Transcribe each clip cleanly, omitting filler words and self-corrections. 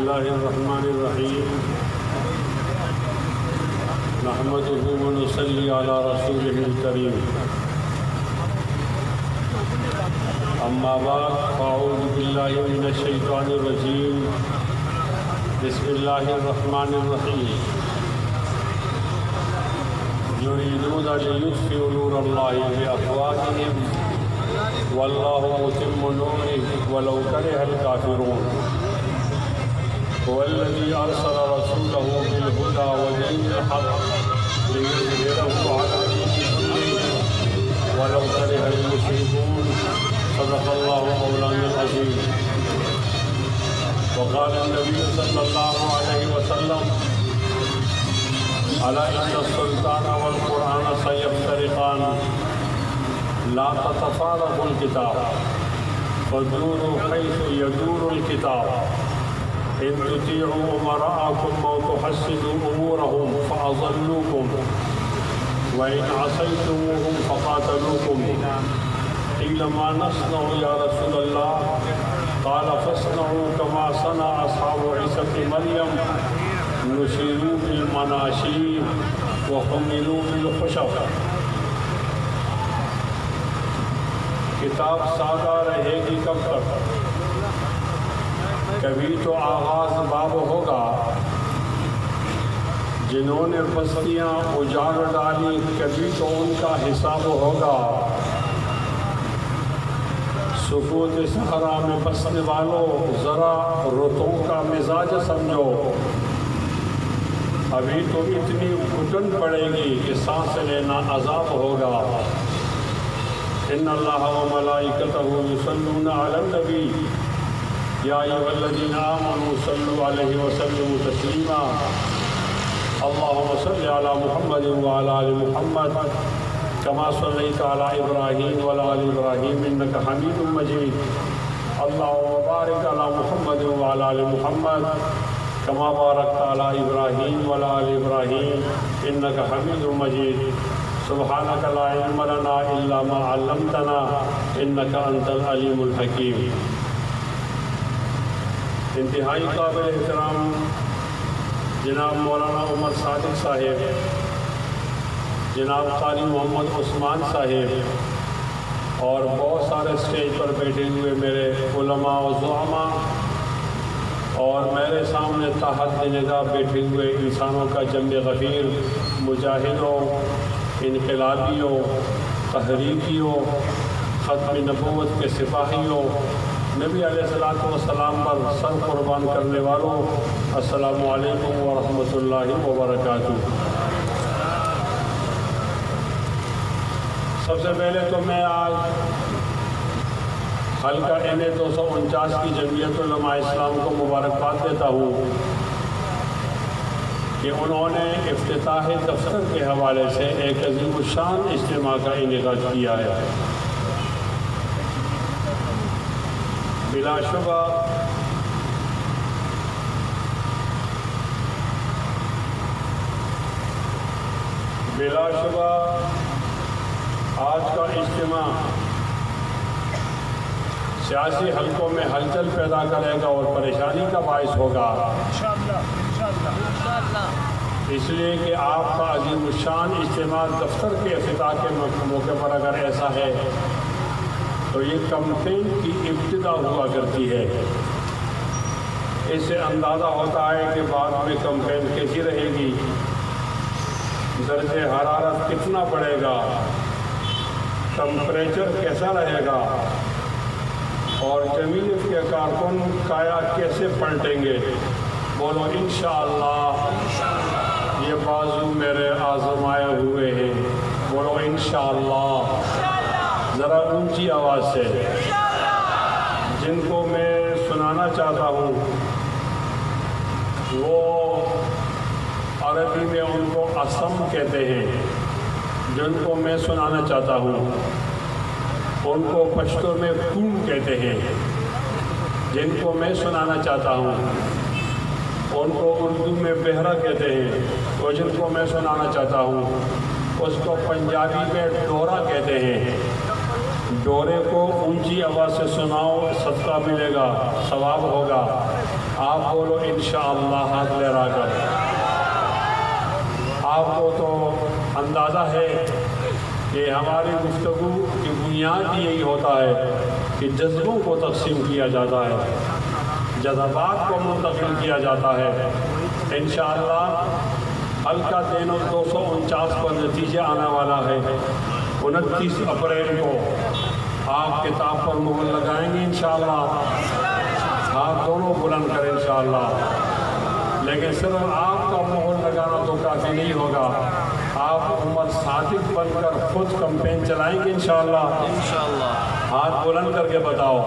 الله الرحمن الرحيم نحمده ونصلي على رسوله الكريم أما بعد فأعوذ بالله من الشيطان الرجيم بسم الله الرحمن الرحيم يريدون ليطفئوا نور الله بأفواههم والله متم نوره ولو كره الكافرون هو الذي أرسل رسوله بالهدى ودين الحق ليظهره على الدين كله ولو كره المشركون صدق الله مولانا العظيم. وقال النبي صلى الله عليه وسلم ألا إن السلطان والقرآن سيفترقان لا تتفارقوا الكتاب فدوروا حيث يدور الكتاب إن تطيعوا أمراءكم أو تحسنوا أمورهم فأضلوكم وإن عصيتموهم فقاتلوكم. قيل ما نصنع يا رسول الله؟ قال فاصنعوا كما صنع أصحاب عيسى بن مريم نشروا بالمناشي وحملوا بالخشب. کتاب سادہ رہے گی کب تک؟ کبھی تو آغاز باب ہوگا. جنہوں نے بستیاں اجاڑ ڈالی کبھی تو ان کا حساب ہوگا. سکوت صحرا میں بسنے والوں ذرا رتوں کا مزاج سمجھو. ابھی تو اتنی گھٹن پڑے گی کہ سانس لینا عذاب ہوگا. ان اللہ وملائکتہ یصلون علی النبی یا ایھا الذین آمنوا صلوا علیہ وسلموا تسلیما. اللهم صل علی محمد وعلی آل محمد كما صليت على إبراهيم وعلى آل إبراهيم إنك حميد مجيد. اللهم بارك على محمد وعلى آل محمد كما باركت على إبراهيم وعلى آل إبراهيم إنك حميد مجيد. سبحانك لا علم لنا إلا ما علمتنا إنك أنت العليم الحكيم. انتہائی قابل احترام جناب مولانا عمر صادق صاحب، جناب قاری محمد عثمان صاحب اور بہت سارے اسٹیج پر بیٹھے ہوئے میرے علماء و زعماء اور میرے سامنے تحت نگاہ بیٹھے ہوئے انسانوں کا جمع غفیر، مجاہدوں، انقلابیوں، تحریکیوں، ختم نبوت کے سپاہیوں، نبی علیہ السلام پر سر قربان کرنے والوں، السلام علیکم ورحمۃ اللہ وبرکاتہ. سب سے پہلے تو میں آج حلقہ NA 249 کی جمعیت علماء اسلام کو مبارکباد دیتا ہوں کہ انہوں نے افتتاح دفتر کے حوالے سے ایک عظیم الشان اجتماع کا انعقاد کیا ہے. بلا شبہ آج کا اجتماع سیاسی حلقوں میں ہلچل پیدا کرے گا اور پریشانی کا باعث ہوگا. اس لیے کہ آپ کا عظیم الشان اجتماع دفتر کے افتتاح کے موقع پر اگر ایسا ہے تو یہ کمپین کی ابتدا ہوا کرتی ہے. اس سے اندازہ ہوتا ہے کہ بعد میں کمپین کیسی رہے گی، درجہ حرارت کتنا بڑھے گا، ٹمپریچر کیسا رہے گا اور جمعیت کے کارکن کایا کیسے پلٹیں گے. بولو انشاءاللہ. یہ بازو میرے آزمائے ہوئے ہیں. بولو انشاءاللہ ذرا اونچی آواز سے. جن کو میں سنانا چاہتا ہوں وہ عربی میں ان کو اسم کہتے ہیں. جن کو میں سنانا چاہتا ہوں ان کو پشتو میں خون کہتے ہیں. جن کو میں سنانا چاہتا ہوں ان کو اردو میں بہرا کہتے ہیں. اور جن کو میں سنانا چاہتا ہوں اس کو پنجابی میں ڈورا کہتے ہیں. ڈورے کو اونچی آواز سے سناؤ، صدقہ ملے گا، ثواب ہوگا. آپ بولو انشاءاللہ ہاتھ لہرا کر۔ آپ کو تو اندازہ ہے کہ ہماری گفتگو کی بنیاد یہی ہوتا ہے کہ جذبوں کو تقسیم کیا جاتا ہے، جذبات کو منتقل کیا جاتا ہے۔ انشاءاللہ حلقہ 249 پر نتیجہ آنے والا ہے۔ 29 اپریل کو آپ کتاب پر مہر لگائیں گے انشاءاللہ۔ ہاتھ دونوں بلند کریں انشاءاللہ۔ لیکن صرف آپ کا مہر لگانا تو کافی نہیں ہوگا، آپ عمر صادق بن کر خود کمپین چلائیں گے انشاءاللہ۔ ہاتھ بلند کر کے بتاؤ۔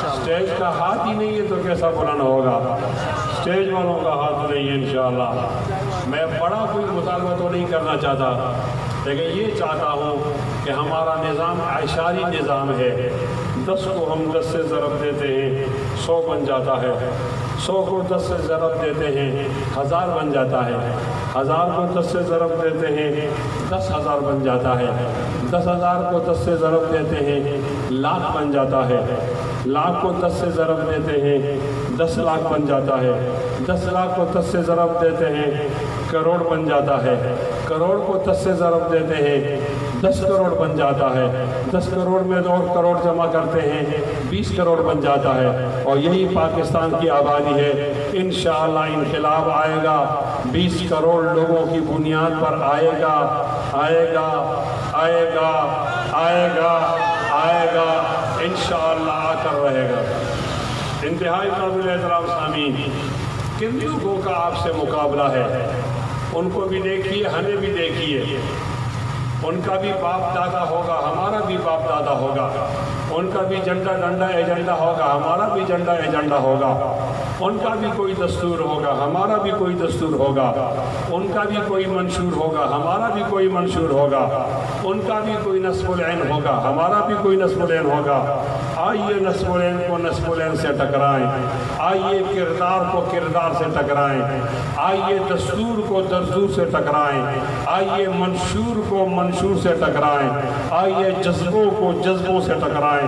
اسٹیج کا ہاتھ ہی نہیں ہے تو کیسا بلند ہوگا؟ اسٹیج والوں کا ہاتھ نہیں ہے انشاءاللہ۔ میں بڑا کوئی مطالبہ تو نہیں کرنا چاہتا، لیکن یہ چاہتا ہوں کہ ہمارا نظام اعشاری نظام ہے۔ 10 کو ہم 10 سے ضرب دیتے ہیں 100 بن جاتا ہے، 100 کو 10 سے ضرب دیتے ہیں 1000 بن جاتا ہے، 1000 کو 10 سے ضرب دیتے ہیں 10,000 بن جاتا ہے، 10,000 کو 10 سے ضرب دیتے ہیں لاکھ بن جاتا ہے، لاکھ کو 10 سے ضرب دیتے ہیں 10 لاکھ بن جاتا ہے، 10 لاکھ کو 10 سے ضرب دیتے ہیں کروڑ بن جاتا ہے، کروڑ کو 10 سے ضرب دیتے ہیں 10 کروڑ بن جاتا ہے، 10 کروڑ میں اور کروڑ جمع کرتے ہیں 20 کروڑ بن جاتا ہے، اور یہی پاکستان کی آبادی ہے۔ انشاءاللہ انقلاب آئے گا، 20 کروڑ لوگوں کی بنیاد پر آئے گا، آئے گا، آئے گا، آئے گا، آئے گا، انشاءاللہ آ کر رہے گا۔ انتہائی قابل احترام سامعین، کن لوگوں کا آپ سے مقابلہ ہے؟ ان کو بھی دیکھیے، ہمیں بھی دیکھیے۔ ان کا بھی باپ دادا ہوگا، ہمارا بھی باپ دادا ہوگا۔ ان کا بھی جھنڈا ڈنڈا ایجنڈا ہوگا، ہمارا بھی جھنڈا ایجنڈا ہوگا۔ ان کا بھی کوئی دستور ہوگا، ہمارا بھی کوئی دستور ہوگا۔ ان کا بھی کوئی منشور ہوگا، ہمارا بھی کوئی منشور ہوگا۔ ان کا بھی کوئی نصب العین ہوگا، ہمارا بھی کوئی نصب العین ہوگا۔ آئیے نصب العین کو نصب العین سے ٹکرائیں، آئیے کردار کو کردار سے ٹکرائیں، آئیے دستور کو دستور سے ٹکرائیں، آئیے منشور کو منشور سے ٹکرائیں، آئیے جذبوں کو جذبوں سے ٹکرائیں،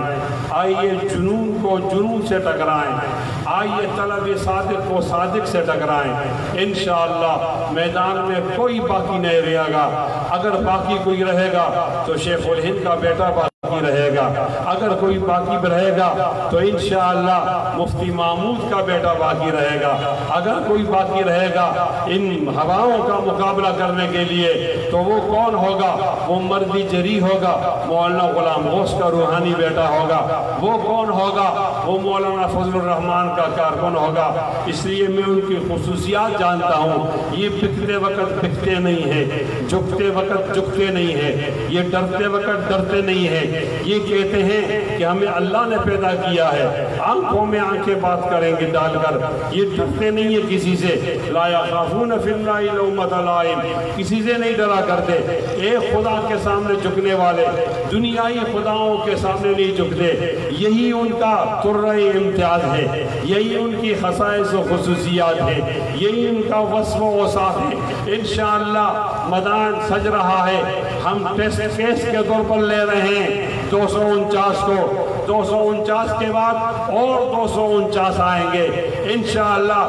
آئیے جنون کو جنون سے ٹکرائیں، آئیے طلب صادق کو صادق سے ٹکرائیں۔ انشاءاللہ میدان میں کوئی باقی نہیں رہے گا۔ اگر باقی کوئی رہے گا تو شیخ الہند کا بیٹا باقی رہے گا، اگر کوئی باقی رہے گا تو انشاءاللہ مفتی محمود کا بیٹا باقی رہے گا، اگر کوئی باقی رہے گا ان ہواؤں کا مقابلہ کرنے کے لیے تو وہ کون ہوگا؟ وہ مردی جری ہوگا، مولانا غلام غوث کا روحانی بیٹا ہوگا۔ وہ کون ہوگا؟ وہ مولانا فضل الرحمان کا کارکن ہوگا۔ اس لیے میں ان کی خصوصیات جانتا ہوں۔ یہ بکتے وقت بکتے نہیں ہیں، جھکتے وقت جھکتے نہیں ہیں، یہ ڈرتے وقت ڈرتے نہیں ہیں۔ یہ کہتے ہیں کہ ہمیں اللہ نے پیدا کیا ہے، آنکھوں میں آنکھیں بات کریں گے ڈال کر۔ یہ ڈرتے نہیں ہیں کسی سے، لا یخافون فی اللہ لومۃ لائم، کسی سے نہیں ڈرا کرتے۔ ایک خدا کے سامنے جھکنے والے دنیائی خداؤں کے سامنے نہیں جھکتے۔ یہی ان کا ترہ امتیاز ہے، یہی ان کی خصائص و خصوصیات ہے، یہی ان کا وصف و اوصاف ہے۔ انشاءاللہ میدان سج رہا ہے۔ ہم ٹیسٹ کیس کے طور پر لے رہے ہیں 249 کو، 249 کے بعد اور 249 آئیں گے انشاءاللہ۔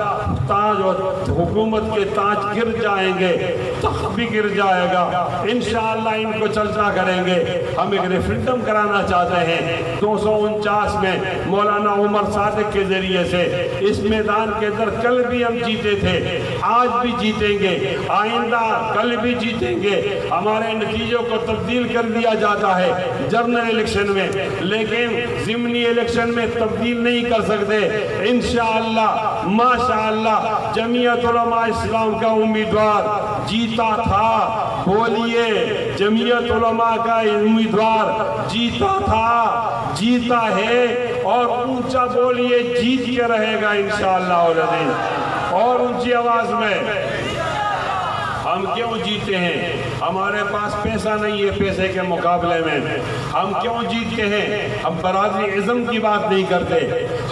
تاج اور حکومت کے تاج گر جائیں گے، تخت بھی گر جائے گا انشاءاللہ۔ ان کو چرچا کریں گے۔ ہم ایک ریفرنڈم کرانا چاہتے ہیں 249 میں مولانا عمر صادق کے ذریعے سے۔ اس میدان کے اندر کل بھی ہم جیتے تھے، آج بھی جیتیں گے، آئندہ کل بھی جیتیں گے۔ ہمارے نتیجوں کو تبدیل کر دیا جاتا ہے جنرل الیکشن میں، لیکن ضمنی الیکشن میں تبدیل نہیں کر سکتے۔ انشاءاللہ ماشاءاللہ جمعیت علماء اسلام کا امیدوار جیتا تھا، بولیے جمعیت علماء کا امیدوار جیتا تھا، جیتا ہے، اور اونچا بولیے جیت کے رہے گا انشاءاللہ العزیز۔ اور اونچی آواز میں ہم کیوں جیتے ہیں؟ ہمارے پاس پیسہ نہیں ہے پیسے کے مقابلے میں. ہم کیوں جیتے ہیں؟ ہم برادری ازم کی بات نہیں کرتے.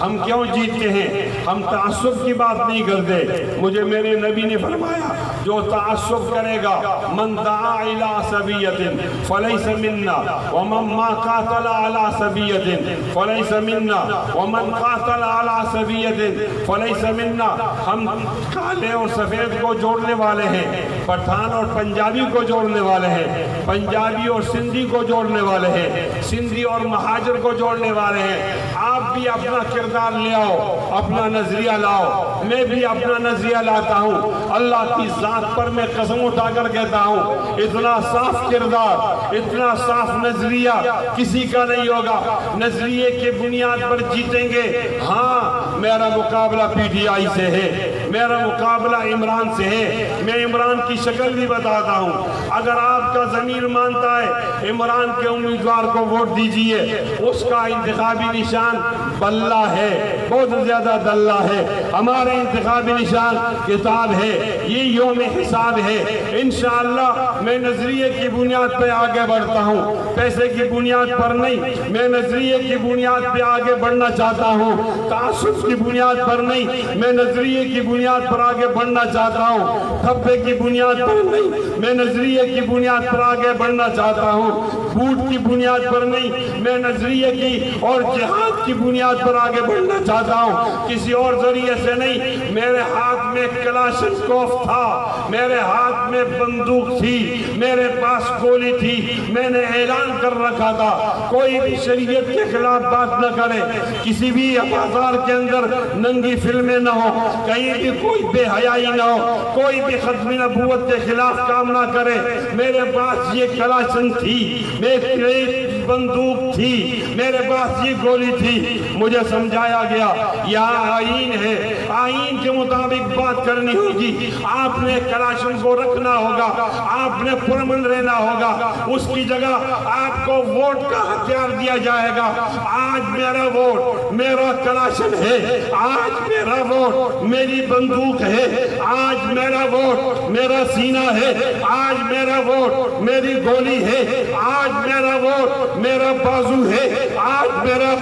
ہم کیوں جیتے ہیں؟ ہم تعصب کی بات نہیں کرتے. مجھے میرے نبی نے فرمایا جو تعصب کرے گا من دعا الی سبیۃ فلیس منا ومن ما قاتل علی سبیۃ فلیس منا ومن قاتل علی سبیۃ فلیس منا. ہم کالے اور سفید کو جوڑنے والے ہیں, پٹھان اور پنجابی کو جوڑنے والے ہیں, پنجابی اور سندھی کو جوڑنے والے ہیں, سندھی اور مہاجر کو جوڑنے والے ہیں. آپ بھی اپنا کردار لے آؤ, اپنا نظریہ لاؤ, میں بھی اپنا نظریہ لاتا ہوں. اللہ کی ذات پر میں قسم اٹھا کر کہتا ہوں اتنا صاف کردار, اتنا صاف نظریہ کسی کا نہیں ہوگا. نظریے کے بنیاد پر جیتیں گے. ہاں میرا مقابلہ پی ٹی آئی سے ہے, میرا مقابلہ عمران سے ہے. میں عمران کی شکل بھی بتاتا ہوں. اگر آپ کا ضمیر مانتا ہے عمران کے امیدوار کو ووٹ دیجئے, اس کا انتخابی نشان بلہ ہے, بہت زیادہ دلہ ہے. ہمارا انتخابی نشان کتاب ہے, یہ یوم حساب ہے. انشاءاللہ میں نظریے کی بنیاد پہ آگے بڑھتا ہوں, پیسے کی بنیاد پر نہیں. میں نظریے کی بنیاد پہ آگے بڑھنا چاہتا ہوں, تعصب کی بنیاد پر نہیں. میں نظریے کی بنیاد پر آگے بڑھنا چاہتا ہوں, تھپے کی بنیاد پر نہیں. میں نظریے کی بنیاد پر آگے بڑھنا چاہتا ہوں, بوٹ کی بنیاد پر نہیں. میں نظریے کی اور جہاد کی بنیاد پر آگے بڑھنا چاہتا ہوں, کسی اور ذریعے سے نہیں. میرے ہاتھ میں کلاشنکوف تھا, میرے ہاتھ میں بندوق تھی, میرے پاس گولی تھی. میں نے اعلان کر رکھا تھا کوئی بھی شریعت کے خلاف بات نہ کرے, کسی بھی بازار کے اندر ننگی فلمیں نہ ہو, کہیں بھی کوئی بے حیائی نہ ہو, کوئی بھی ختم نبوت کے خلاف کام نہ کرے. میرے پاس یہ کلاشن تھی, میری بندوق تھی, میرے پاس یہ گولی تھی. مجھے سمجھایا گیا یہ آئین ہے, آئین کے مطابق بات کرنی ہوگی. آپ نے کلاشن کو رکھنا ہوگا, آپ نے پرمن رہنا ہوگا, اس کی جگہ آپ کو ووٹ کا ہتھیار دیا جائے گا. آج میرا ووٹ میرا کلاشن ہے, آج میرا ووٹ میری بندوق ہے, آج میرا ووٹ میرا سینہ ہے, آج میرا ووٹ میری گولی ہے, آج میرا ووٹ میرا بازو ہے, آج میرا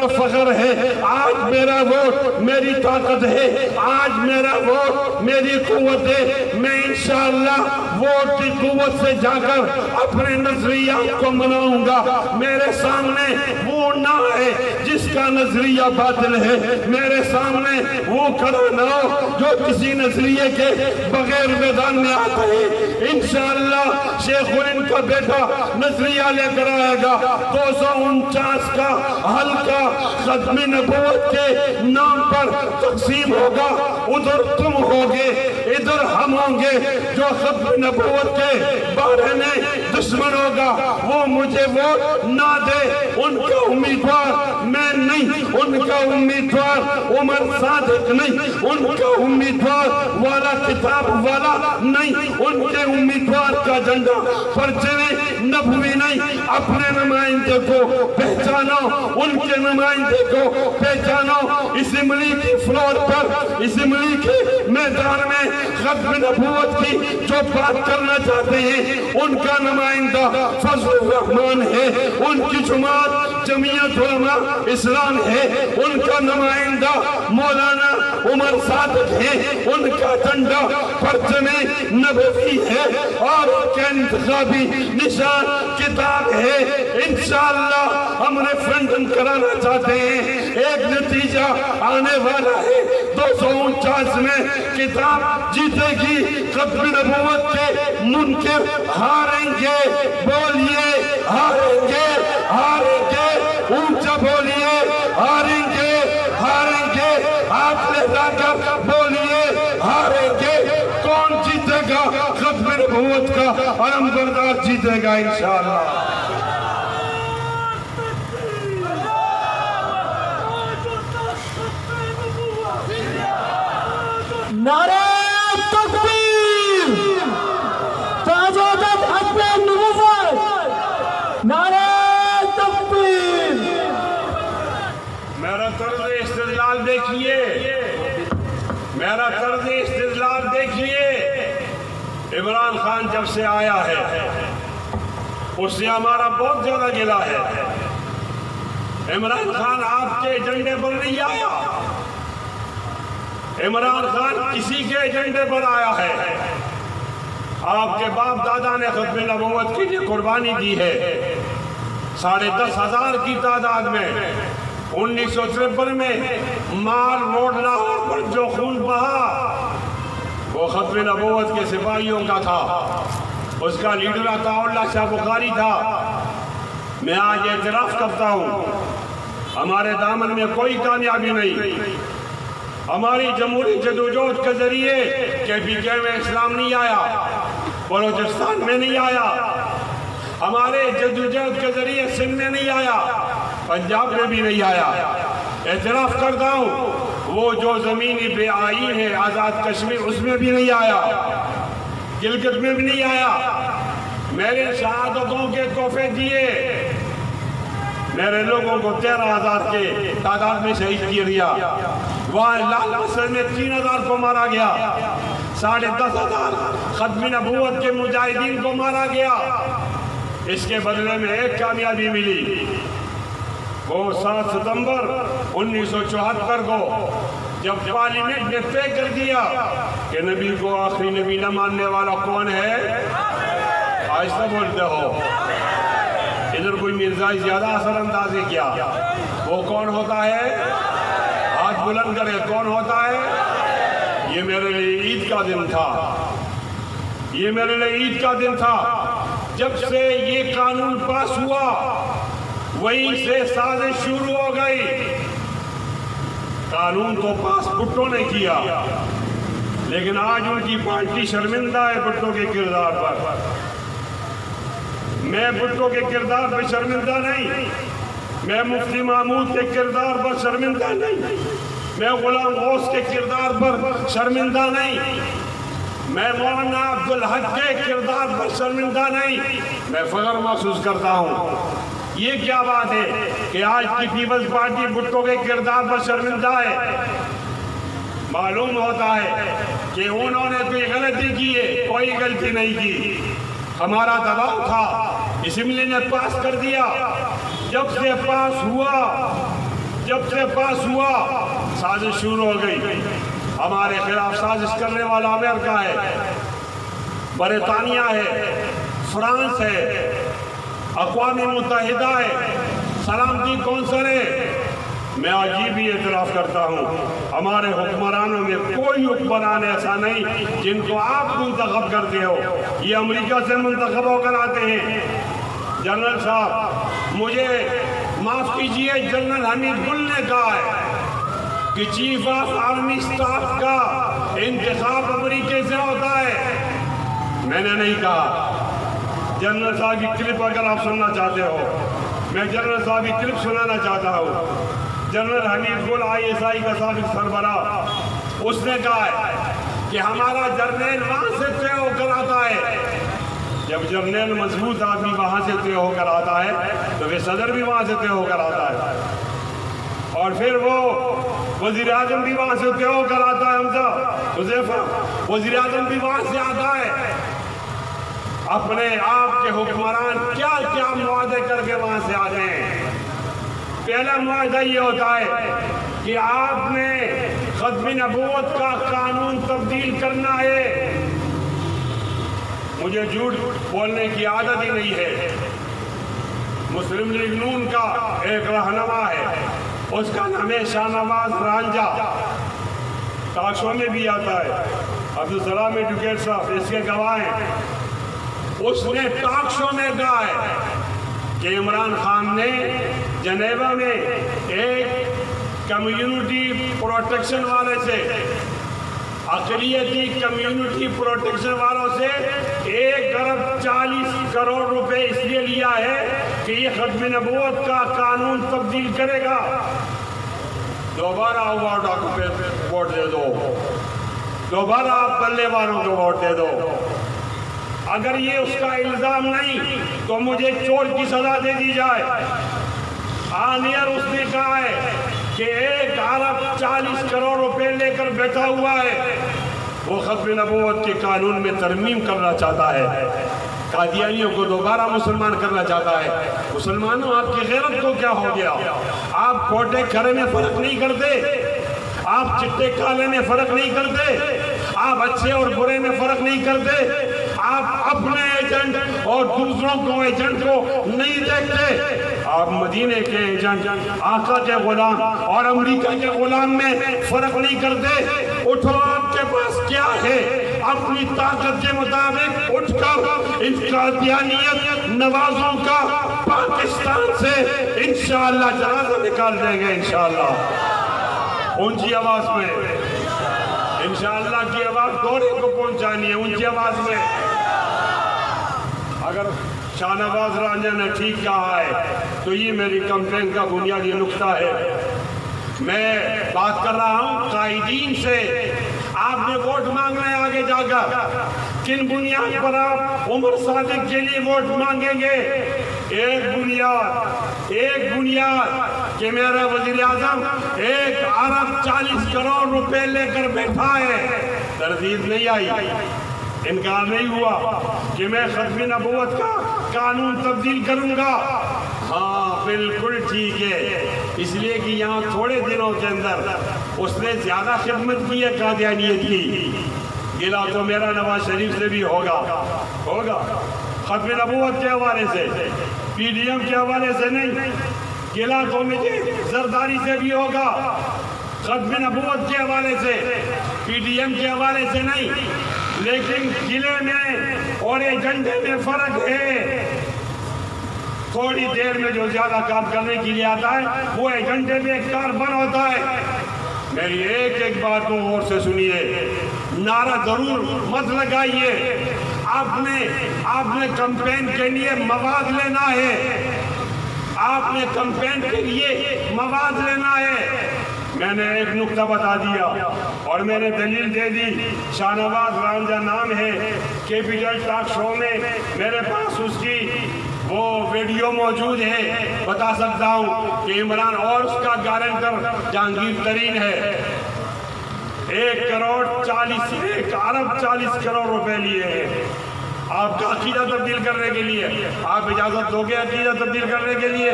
فخر ہے, آج میرا ووٹ میری طاقت ہے, آج میرا ووٹ میری قوت ہے. میں انشاءاللہ ووٹ کی قوت سے جا کر اپنے نظریات کو مناؤں گا. میرے سامنے وہ نہ ہے جس کا نظریہ باطل ہے, میرے سامنے وہ کھڑا نہ ہو جو کسی نظریے کے بغیر میدان میں آتا ہے. انشاءاللہ شیخ الہند کا بیٹا نظریہ لے کر آئے گا. 249 کا حلقہ ختم نبوت کے نام پر تقسیم ہوگا. ادھر تم ہوگے, ادھر ہم ہوں گے. جو ختم نبوت کے بارے میں دشمن ہوگا وہ مجھے ووٹ نہ دے. ان کا امیدوار میں نہیں, ان کا امیدوار عمر صادق نہیں, ان کا امیدوار والا کتاب والا نہیں, ان کے امیدوار کا جھنڈا پرچم نبوی نہیں. اپنے نمائندے کو پہچانو, ان کے نمائندے کو پہچانو. اسمبلی کی فلور پر, اسمبلی کے میدان میں ختم نبوت کی جو بات کرنا چاہتے ہیں ان کا نمائندہ فضل الرحمان ہے, ان کی جماعت جمعیت علماء اسلام ہے, ان کا نمائندہ مولانا عمر صادق ہے, ان کا جھنڈا پرچم نبوی ہے, اور ان کا انتخابی نشان کتاب ہے. انشاءاللہ ہم ریفرنڈم کرانا چاہتے ہیں, ایک نتیجہ آنے والا ہے. 249 میں کتاب جیتے گی, ختم نبوت کے منکر ہاریں گے. بولیے ہاریں گے, ہاریں گے, اونچا بولیے ہاریں گے, ہاریں گے. ہاتھ لہرا کر بولیے ہاریں گے. کون جیتے گا؟ ختم نبوت کا علم بردار جیتے گا انشاءاللہ. نعرہ تکبیر, تاجدد حق نبوت, نعرہ تکبیر. میرا طرز استدلال دیکھیے, میرا طرز استدلال دیکھیے. عمران خان جب سے آیا ہے اس سے ہمارا بہت زیادہ گلہ ہے۔ عمران خان آپ کے ایجنڈے پر نہیں آیا، عمران خان کسی کے ایجنڈے پر آیا ہے۔ آپ کے باپ دادا نے ختم نبوت کے لیے قربانی دی ہے، 10,500 کی تعداد میں 1953 میں مال روڈ لاہور پر جو خون بہا وہ ختم نبوت کے سپاہیوں کا تھا، اس کا لیڈر عطا اللہ شاہ بخاری تھا۔ میں آج اعتراف کرتا ہوں ہمارے دامن میں کوئی کامیابی نہیں، ہماری جمہوری جدوجہد کے ذریعے KPK میں اسلام نہیں آیا، بلوچستان میں نہیں آیا، ہمارے جدوجہد کے ذریعے سندھ میں نہیں آیا، پنجاب میں بھی نہیں آیا۔ اعتراف کرتا ہوں وہ جو زمینی بے آئین ہے آزاد کشمیر اس میں بھی نہیں آیا، گلگت میں بھی نہیں آیا۔ میرے شہادتوں کے تحفے دیے، میرے لوگوں کو 13,000 کے تعداد میں شہید کیا گیا، وہاں لال قصر میں 3,000 کو مارا گیا، 10,500 ختم نبوت کے مجاہدین کو مارا گیا۔ اس کے بدلے میں ایک کامیابی ملی، وہ 7 ستمبر 1974 کو جب پارلیمنٹ نے طے کر دیا کہ نبی کو آخری نبی نہ ماننے والا کون ہے؟ آہستہ بولتے ہو، ادھر کوئی مرزائی زیادہ اثر انداز ہے کیا؟ وہ کون ہوتا ہے؟ ہاتھ بلند کرے، کون ہوتا ہے؟ یہ میرے لیے عید کا دن تھا، یہ میرے لیے عید کا دن تھا۔ جب سے یہ قانون پاس ہوا وہیں سے سازش شروع ہو گئی۔ قانون تو پاس بھٹو نے کیا، لیکن آج ان کی پارٹی شرمندہ ہے بھٹو کے کردار پر۔ میں بھٹو کے کردار پر شرمندہ نہیں، میں مفتی محمود کے کردار پر شرمندہ نہیں، میں غلام غوث کے کردار پر شرمندہ نہیں، میں مولانا عبدالحق کے کردار پر شرمندہ نہیں، میں فخر محسوس کرتا ہوں۔ یہ کیا بات ہے کہ آج کی پیپلز پارٹی بھٹو کے کردار پر شرمندہ ہے؟ معلوم ہوتا ہے کہ انہوں نے کوئی غلطی کی ہے، کوئی غلطی نہیں کی، ہمارا دباؤ تھا، اسمبلی نے پاس کر دیا۔ جب سے پاس ہوا سازش شروع ہو گئی۔ ہمارے خلاف سازش کرنے والا امریکہ ہے، برطانیہ ہے، فرانس ہے، اقوام متحدہ ہے، سلامتی کونسل ہے۔ میں آج یہ بھی اعتراف کرتا ہوں ہمارے حکمرانوں میں کوئی حکمران ایسا نہیں جن کو آپ منتخب کرتے ہو، یہ امریکہ سے منتخب ہو کر آتے ہیں۔ جنرل صاحب مجھے معاف کیجئے، جنرل حمید گل نے کہا ہے کہ چیف آف آرمی سٹاف کا انتخاب امریکہ سے ہوتا ہے، میں نے نہیں کہا۔ جنرل صاحب کی کلپ اگر آپ سننا چاہتے ہو، میں جنرل صاحب کی کلپ سنانا چاہتا ہوں۔ جنرل حمید گل ISI کا سابق سربراہ، اس نے کہا ہے کہ ہمارا جرنیل وہاں سے طے ہو کر آتا ہے۔ جب جرنیل مضبوط آدمی وہاں سے طے ہو کر آتا ہے تو پھر صدر بھی وہاں سے طے ہو کر آتا ہے، اور پھر وہ وزیر اعظم بھی وہاں سے طے ہو کر آتا ہے۔ حمزہ حذیفہ وزیر اعظم بھی وہاں سے آتا ہے۔ اپنے آپ کے حکمران کیا کیا معاہدے کر کے وہاں سے آتے ہیں۔ پہلا معاہدہ یہ ہوتا ہے کہ آپ نے ختم نبوت کا قانون تبدیل کرنا ہے۔ مجھے جھوٹ بولنے کی عادت ہی نہیں ہے۔ مسلم لیگ نون کا ایک رہنما ہے، اس کا نام ہے شاہ نواز رانجھا، ٹاک شو میں بھی آتا ہے، عبدالسلام ایڈوکیٹ صاحب اس کے گواہ ہیں۔ اس نے ٹاک شو میں کہا ہے کہ عمران خان نے جنیوا میں ایک کمیونٹی پروٹیکشن والے سے، اقلیتی کمیونٹی پروٹیکشن والوں سے 1,40 کروڑ روپے اس لیے لیا ہے کہ یہ ختم نبوت کا قانون تبدیل کرے گا۔ دوبارہ اوارڈ کو ووٹ دے دو، دوبارہ آپ بلے والوں کو ووٹ دے دو۔ اگر یہ اس کا الزام نہیں تو مجھے چور کی سزا دے دی جائے۔ آنیر اس نے کہا ہے کہ 1,40 کروڑ روپے لے کر بیٹھا ہوا ہے، وہ ختم نبوت کے قانون میں ترمیم کرنا چاہتا ہے، قادیانیوں کو دوبارہ مسلمان کرنا چاہتا ہے۔ مسلمانوں، آپ کی غیرت کو کیا ہو گیا؟ آپ کوٹے کھرے میں فرق نہیں کرتے، آپ چٹے کالے میں فرق نہیں کرتے، آپ اچھے اور برے میں فرق نہیں کرتے، آپ اپنے ایجنٹ اور دوسروں کو ایجنٹ کو نہیں دیکھتے، آپ مدینے کے ایجنٹ، آقا کے غلام اور امریکہ کے غلام میں فرق نہیں کرتے۔ اٹھو، آپ کے پاس کیا ہے؟ اپنی طاقت کے مطابق اٹھ کر ان قادیانیت نوازوں کا پاکستان سے انشاءاللہ جنازہ نکال دیں گے انشاءاللہ، اونچی آواز میں، انشاءاللہ کی آواز دورے کو پہنچانی ہے، اونچی آواز میں۔ اگر شاہ نواز رانجھا نے ٹھیک کہا ہے تو یہ میری کمپین کا بنیادی نقطہ ہے۔ میں بات کر رہا ہوں قائدین سے، آپ نے ووٹ مانگنا ہے آگے جا کر، کن بنیاد پر آپ عمر صادق کے لیے ووٹ مانگیں گے؟ ایک بنیاد کہ میرا وزیر اعظم 1 ارب 40 کروڑ روپے لے کر بیٹھا ہے، تردید نہیں آئی، انکار نہیں ہوا کہ میں ختم نبوت کا قانون تبدیل کروں گا۔ ہاں بالکل ٹھیک ہے، اس لیے کہ یہاں تھوڑے دنوں کے اندر اس نے زیادہ خدمت کی ہے قادیانیت کی۔ گلہ تو میرا نواز شریف سے بھی ہوگا ختم نبوت کے حوالے سے، پی ڈی ایم کے حوالے سے نہیں، گلہ تو مجھے زرداری سے بھی ہوگا، ختم نبوت کے حوالے سے، پی ڈی ایم کے حوالے سے نہیں، لیکن گلے میں اور ایجنڈے میں فرق ہے۔ تھوڑی دیر میں جو زیادہ کام کرنے کے لیے آتا ہے وہ ایجنڈے میں ایک کاربن ہوتا ہے۔ میری ایک بات کو غور سے سنیے، نعرہ ضرور مت لگائیے، آپ نے کمپین کے لیے مواد لینا ہے، آپ نے کمپین کے لیے مواد لینا ہے۔ میں نے ایک نقطہ بتا دیا اور میں نے دلیل دے دی، شاہ نواز رانجھا نام ہے، کیپیٹل ٹاک شو میں میرے پاس اس کی وہ ویڈیو موجود ہے، بتا سکتا ہوں کہ عمران اور اس کا گارنٹر جہانگیر ترین ہے۔ 1 ارب 40 کروڑ روپے لیے ہیں آپ کا عقیدہ تبدیل کرنے کے لیے۔ آپ اجازت دو گے عقیدہ تبدیل کرنے کے لیے؟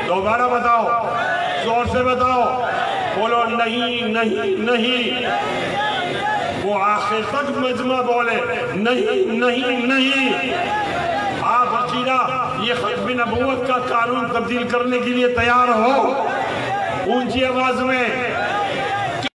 دوبارہ بتاؤ، زور سے بتاؤ، بولو نہیں نہیں نہیں، وہ آخر تک مجمع بولے نہیں نہیں نہیں۔ آپ عقیدہ یہ ختم نبوت کا قانون تبدیل کرنے کے لیے تیار ہو؟ اونچی آواز میں